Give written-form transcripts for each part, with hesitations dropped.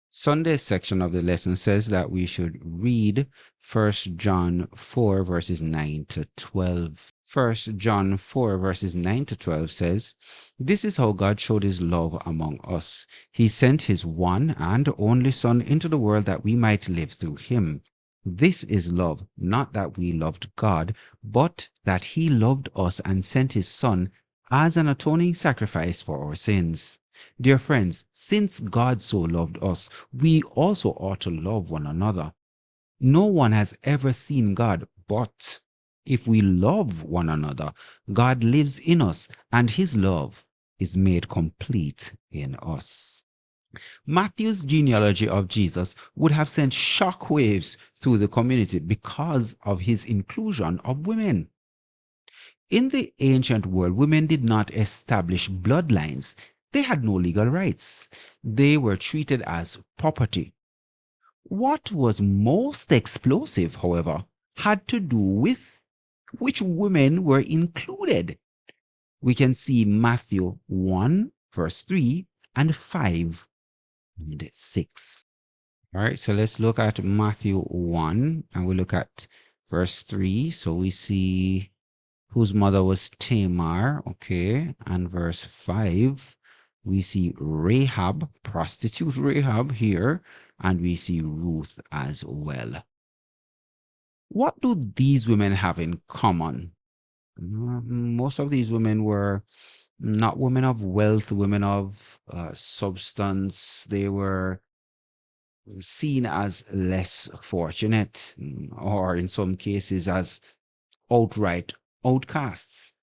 Sunday's section of the lesson says that we should read 1 John 4 verses 9 to 12. 1 John 4 verses 9 to 12 says, "This is how God showed his love among us. He sent his one and only Son into the world that we might live through him. This is love, not that we loved God, but that he loved us and sent his Son as an atoning sacrifice for our sins." Dear friends, since God so loved us, we also ought to love one another. No one has ever seen God, but if we love one another, God lives in us and his love is made complete in us. Matthew's genealogy of Jesus would have sent shockwaves through the community because of his inclusion of women. In the ancient world, women did not establish bloodlines. They had no legal rights. They were treated as property. What was most explosive, however, had to do with which women were included. We can see Matthew 1, verse 3 and 5 and 6. All right, so let's look at Matthew 1 and we look at verse 3. So we see whose mother was Tamar, okay, and verse 5, we see Rahab, prostitute Rahab here, and we see Ruth as well. What do these women have in common? Most of these women were not women of wealth, women of substance. They were seen as less fortunate, or in some cases as outright outcasts.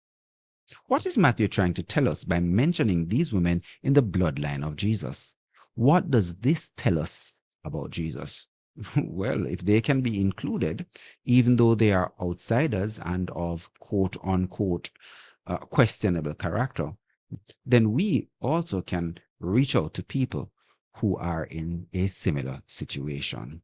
What is Matthew trying to tell us by mentioning these women in the bloodline of Jesus? What does this tell us about Jesus? Well, if they can be included, even though they are outsiders and of quote unquote questionable character, then we also can reach out to people who are in a similar situation.